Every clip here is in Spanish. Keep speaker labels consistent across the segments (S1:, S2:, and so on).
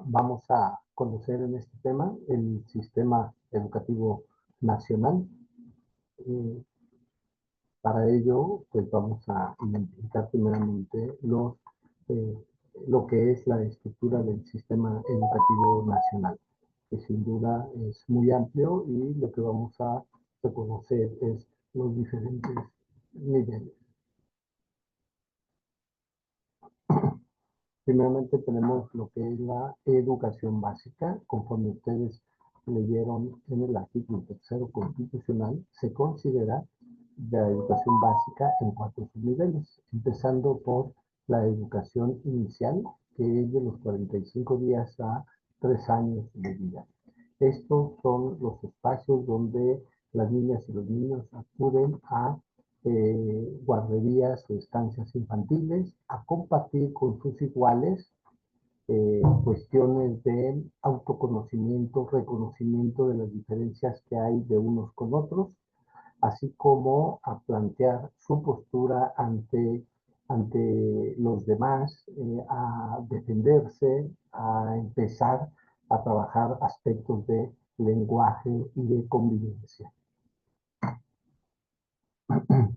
S1: Vamos a conocer en este tema el sistema educativo nacional. Eh, para ello, pues vamos a identificar primeramente eh, lo que es la estructura del sistema educativo nacional, que sin duda es muy amplio y lo que vamos a reconocer es los diferentes niveles. Primeramente tenemos lo que es la educación básica. Conforme ustedes leyeron en el artículo tercero constitucional, se considera la educación básica en 4 subniveles, empezando por la educación inicial, que es de los 45 días a 3 años de vida. Estos son los espacios donde las niñas y los niños acuden a guarderías o estancias infantiles, a compartir con sus iguales cuestiones de autoconocimiento, reconocimiento de las diferencias que hay de unos con otros, así como a plantear su postura ante los demás, a defenderse, a empezar a trabajar aspectos de lenguaje y de convivencia.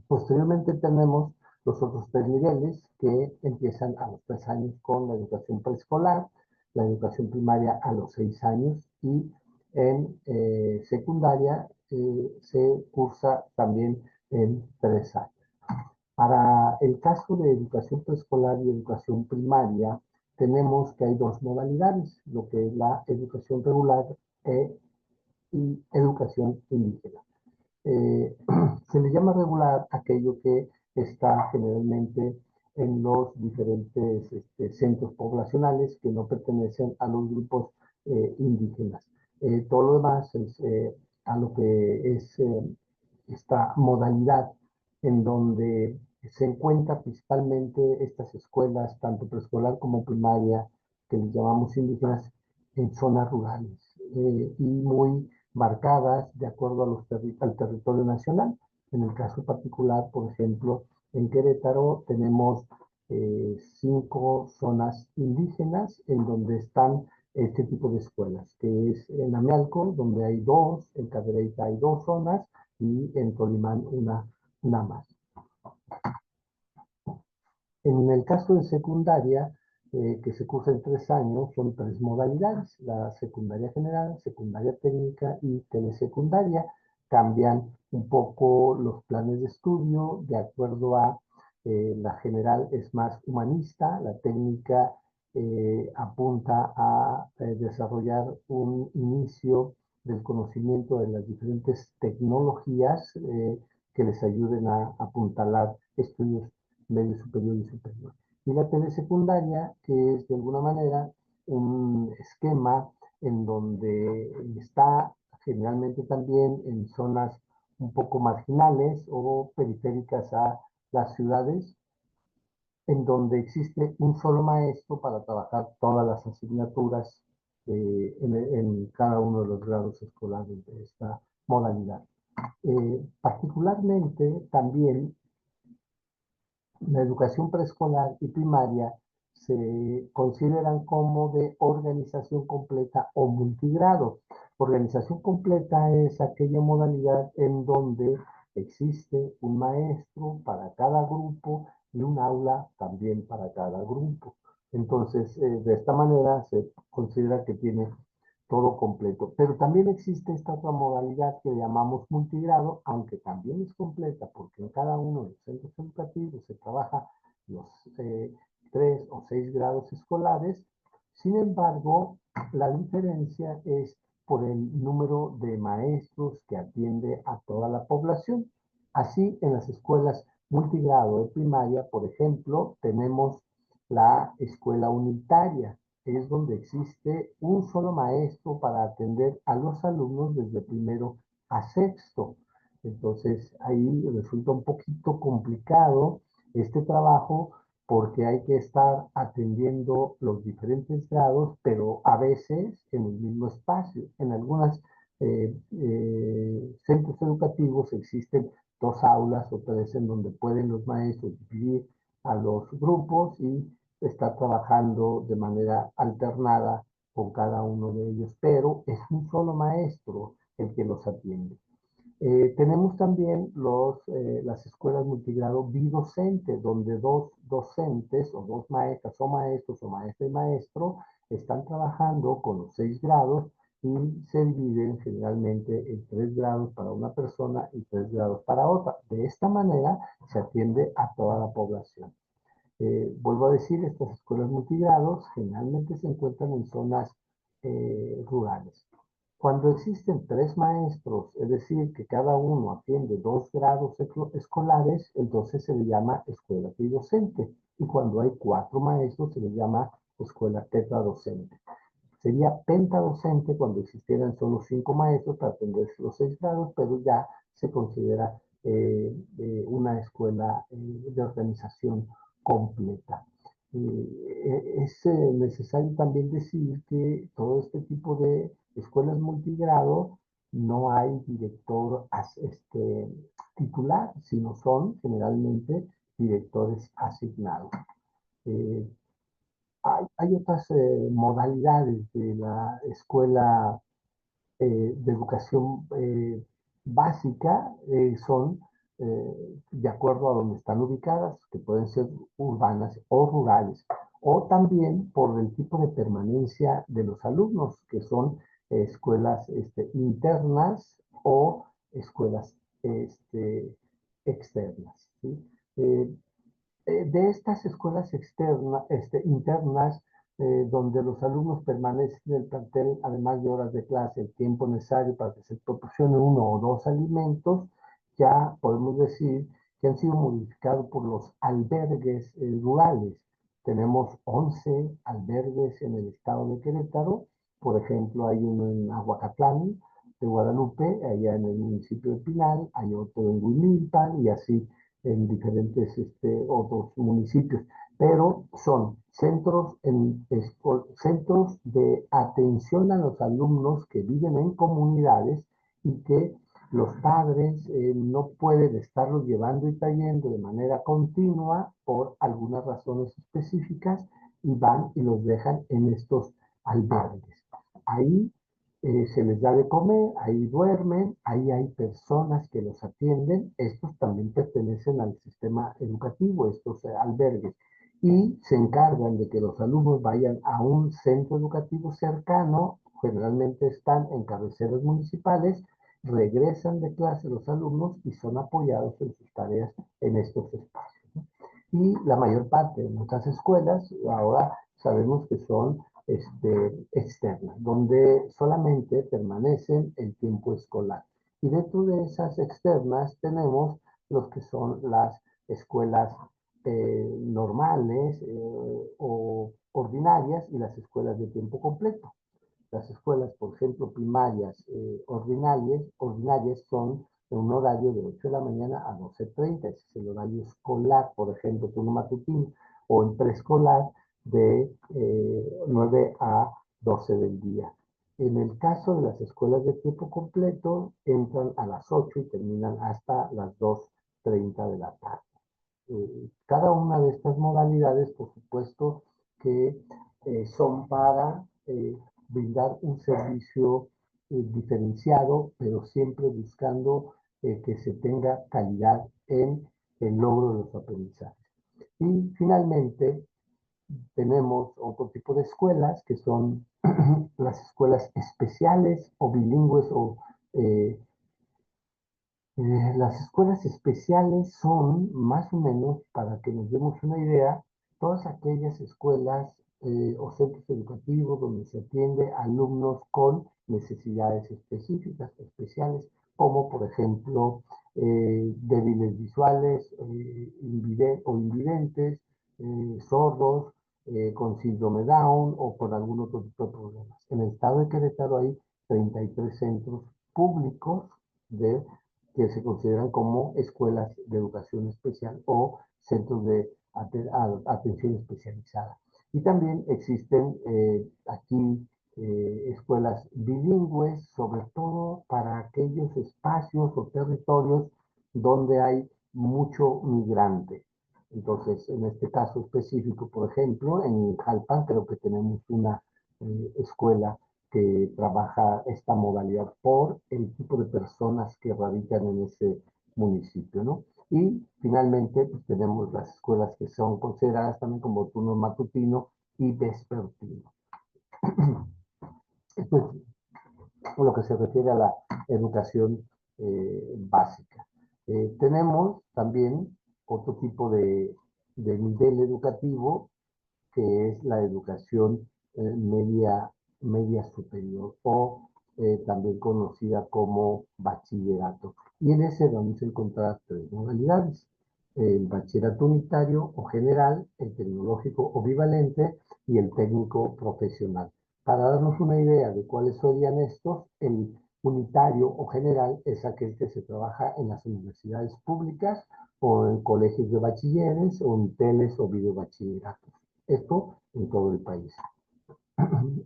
S1: Posteriormente tenemos los otros 3 niveles que empiezan a los 3 años con la educación preescolar, la educación primaria a los 6 años y en secundaria se cursa también en 3 años. Para el caso de educación preescolar y educación primaria, tenemos que hay 2 modalidades, lo que es la educación regular y educación indígena. Eh, se le llama regular aquello que está generalmente en los diferentes centros poblacionales que no pertenecen a los grupos indígenas. Todo lo demás es a lo que es esta modalidad en donde se encuentran principalmente estas escuelas, tanto preescolar como primaria, que les llamamos indígenas, en zonas rurales y muy marcadas de acuerdo a al territorio nacional. En el caso particular, por ejemplo, en Querétaro tenemos 5 zonas indígenas en donde están este tipo de escuelas, que es en Amealco, donde hay 2, en Cadereyta hay 2 zonas y en Tolimán una más. En el caso de secundaria, que se cursa en 3 años, son 3 modalidades: la secundaria general, secundaria técnica y telesecundaria. Cambian un poco los planes de estudio de acuerdo a la general es más humanista, la técnica apunta a desarrollar un inicio del conocimiento de las diferentes tecnologías que les ayuden a apuntalar estudios medio superior y superior. Y la telesecundaria, que es de alguna manera un esquema en donde está generalmente también en zonas un poco marginales o periféricas a las ciudades, en donde existe un solo maestro para trabajar todas las asignaturas en cada uno de los grados escolares de esta modalidad. Particularmente también la educación preescolar y primaria se consideran como de organización completa o multigrado. Organización completa es aquella modalidad en donde existe un maestro para cada grupo y un aula también para cada grupo. Entonces, de esta manera se considera que tiene todo completo. Pero también existe esta otra modalidad que llamamos multigrado, aunque también es completa, porque en cada uno de los centros educativos se trabaja los 3 o 6 grados escolares. Sin embargo, la diferencia es por el número de maestros que atiende a toda la población. Así, en las escuelas multigrado de primaria, por ejemplo, tenemos la escuela unitaria, es donde existe un solo maestro para atender a los alumnos desde primero a sexto. Entonces ahí resulta un poquito complicado este trabajo porque hay que estar atendiendo los diferentes grados, pero a veces en el mismo espacio. En algunos centros educativos existen 2 aulas o 3 en donde pueden los maestros dividir a los grupos y está trabajando de manera alternada con cada uno de ellos, pero es un solo maestro el que los atiende. Tenemos también las escuelas multigrado bidocente, donde dos docentes o dos maestras o maestros o maestra y maestro están trabajando con los 6 grados y se dividen generalmente en 3 grados para una persona y 3 grados para otra. De esta manera se atiende a toda la población. Vuelvo a decir, estas escuelas multigrados generalmente se encuentran en zonas rurales. Cuando existen 3 maestros, es decir, que cada uno atiende 2 grados escolares, entonces se le llama escuela tridocente. Y cuando hay 4 maestros, se le llama escuela tetradocente. Sería pentadocente cuando existieran solo 5 maestros para atender los 6 grados, pero ya se considera una escuela de organización completa. Es necesario también decir que todo este tipo de escuelas multigrado no hay director titular, sino son generalmente directores asignados. Eh, hay otras modalidades de la escuela de educación básica, son de acuerdo a donde están ubicadas, que pueden ser urbanas o rurales, o también por el tipo de permanencia de los alumnos, que son escuelas internas o escuelas externas. ¿Sí? De estas escuelas internas, donde los alumnos permanecen en el plantel, además de horas de clase, el tiempo necesario para que se proporcione 1 o 2 alimentos, ya podemos decir que han sido modificados por los albergues rurales. Tenemos 11 albergues en el estado de Querétaro. Por ejemplo, hay uno en Aguacatlán de Guadalupe, allá en el municipio de Pinal, hay otro en Huimilpan y así en diferentes otros municipios, pero son centros de atención a los alumnos que viven en comunidades y que los padres no pueden estarlos llevando y trayendo de manera continua por algunas razones específicas y van y los dejan en estos albergues. Ahí se les da de comer, ahí duermen, ahí hay personas que los atienden, estos también pertenecen al sistema educativo, estos albergues, y se encargan de que los alumnos vayan a un centro educativo cercano, generalmente están en cabeceras municipales, regresan de clase los alumnos y son apoyados en sus tareas en estos espacios, ¿no? Y la mayor parte de nuestras escuelas ahora sabemos que son externas, donde solamente permanecen el tiempo escolar. Y dentro de esas externas tenemos los que son las escuelas normales o ordinarias y las escuelas de tiempo completo. Las escuelas, por ejemplo, primarias ordinarias son en un horario de 8 de la mañana a 12:30. Ese es el horario escolar, por ejemplo, turno matutino, o en preescolar de 9 a 12 del día. En el caso de las escuelas de tiempo completo, entran a las 8 y terminan hasta las 2:30 de la tarde. Cada una de estas modalidades, por supuesto, que son para brindar un servicio diferenciado, pero siempre buscando que se tenga calidad en el logro de los aprendizajes. Y finalmente, tenemos otro tipo de escuelas que son las escuelas especiales o bilingües o las escuelas especiales son, más o menos, para que nos demos una idea, todas aquellas escuelas o centros educativos donde se atiende a alumnos con necesidades específicas, especiales, como por ejemplo débiles visuales o invidentes, sordos, con síndrome Down o con algún otro tipo de problemas. En el estado de Querétaro hay 33 centros públicos que se consideran como escuelas de educación especial o centros de atención especializada. Y también existen aquí escuelas bilingües, sobre todo para aquellos espacios o territorios donde hay mucho migrante. Entonces, en este caso específico, por ejemplo, en Jalpan creo que tenemos una escuela que trabaja esta modalidad por el tipo de personas que radican en ese municipio, ¿no? Y finalmente, pues tenemos las escuelas que son consideradas también como turno matutino y vespertino. Esto es lo que se refiere a la educación básica. Tenemos también otro tipo de nivel educativo que es la educación media superior o también conocida como bachillerato. Y en ese vamos a encontrar tres modalidades: el bachillerato unitario o general, el tecnológico o bivalente y el técnico profesional. Para darnos una idea de cuáles serían estos, el unitario o general es aquel que se trabaja en las universidades públicas o en colegios de bachilleres o en teles o videobachilleratos. Esto en todo el país.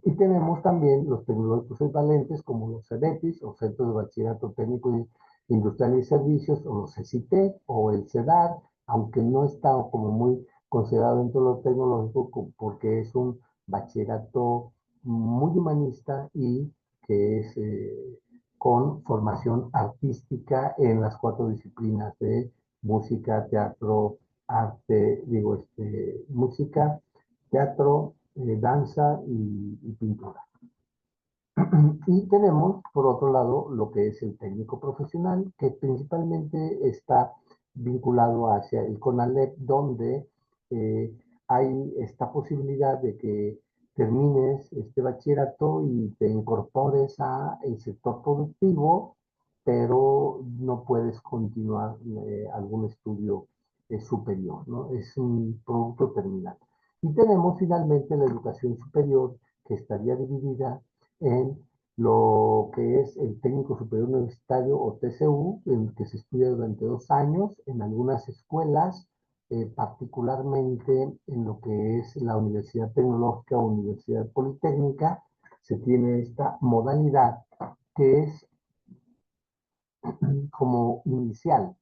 S1: Y tenemos también los tecnológicos equivalentes como los CEBETIS o Centros de Bachillerato Técnico Industrial y Servicios, o los CECITEC o el CEDAR, aunque no está como muy considerado dentro de lo tecnológico porque es un bachillerato muy humanista y que es con formación artística en las 4 disciplinas de música, teatro, arte, música, teatro, danza y pintura. Y tenemos, por otro lado, lo que es el técnico profesional, que principalmente está vinculado hacia el CONALEP, donde eh, hay esta posibilidad de que termines este bachillerato y te incorpores a el sector productivo, pero no puedes continuar algún estudio superior, ¿no? Es un producto terminal. Y tenemos finalmente la educación superior, que estaría dividida en lo que es el técnico superior universitario o TCU, en el que se estudia durante 2 años en algunas escuelas, particularmente en lo que es la Universidad Tecnológica o Universidad Politécnica, se tiene esta modalidad que es como inicial.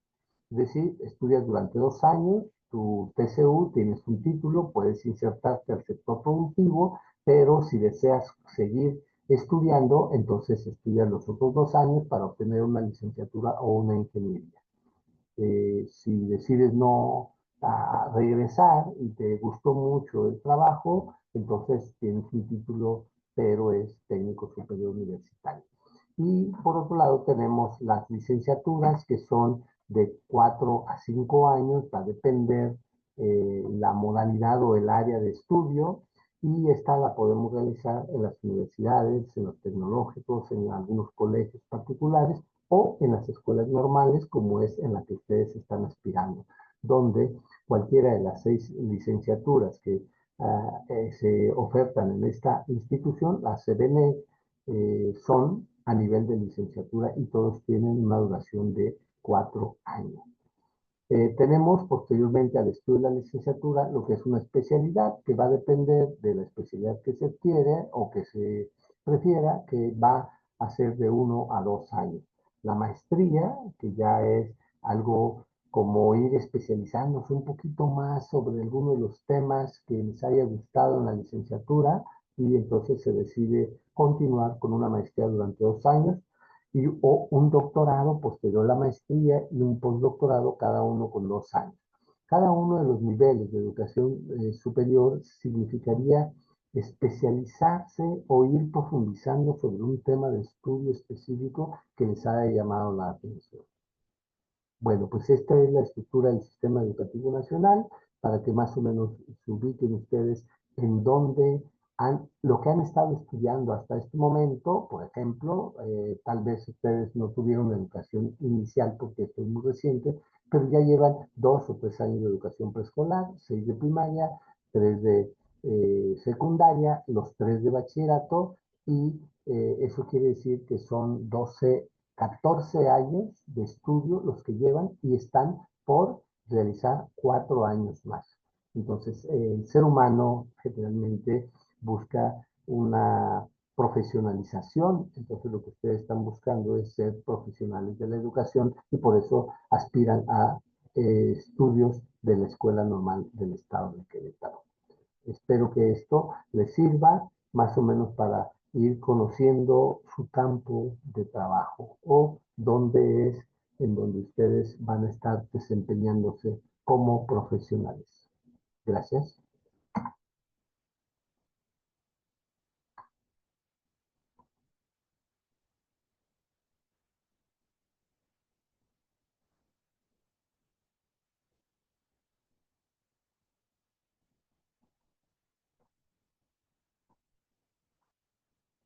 S1: Es decir, estudias durante 2 años, tu TCU, tienes un título, puedes insertarte al sector productivo, pero si deseas seguir estudiando, entonces estudias los otros 2 años para obtener una licenciatura o una ingeniería. Si decides no regresar y te gustó mucho el trabajo, entonces tienes un título, pero es técnico superior universitario. Y por otro lado tenemos las licenciaturas, que son de 4 a 5 años, va a depender la modalidad o el área de estudio, y esta la podemos realizar en las universidades, en los tecnológicos, en algunos colegios particulares o en las escuelas normales, como es en la que ustedes están aspirando, donde cualquiera de las 6 licenciaturas que se ofertan en esta institución, la CBNE, son a nivel de licenciatura y todos tienen una duración de 4 años. Tenemos posteriormente al estudio de la licenciatura lo que es una especialidad, que va a depender de la especialidad que se quiere o que se prefiera, que va a ser de 1 a 2 años. La maestría, que ya es algo como ir especializándose un poquito más sobre alguno de los temas que les haya gustado en la licenciatura, y entonces se decide continuar con una maestría durante 2 años o un doctorado posterior a la maestría y un postdoctorado, cada uno con 2 años. Cada uno de los niveles de educación superior significaría especializarse o ir profundizando sobre un tema de estudio específico que les haya llamado la atención. Bueno, pues esta es la estructura del sistema educativo nacional, para que más o menos se ubiquen ustedes en dónde lo que han estado estudiando hasta este momento. Por ejemplo, tal vez ustedes no tuvieron educación inicial porque esto es muy reciente, pero ya llevan 2 o 3 años de educación preescolar, 6 de primaria, 3 de secundaria, los 3 de bachillerato, y eso quiere decir que son 14 años de estudio los que llevan, y están por realizar 4 años más. Entonces, el ser humano generalmente busca una profesionalización, entonces lo que ustedes están buscando es ser profesionales de la educación, y por eso aspiran a estudios de la Escuela Normal del Estado de Querétaro. Espero que esto les sirva más o menos para ir conociendo su campo de trabajo o dónde es en donde ustedes van a estar desempeñándose como profesionales. Gracias.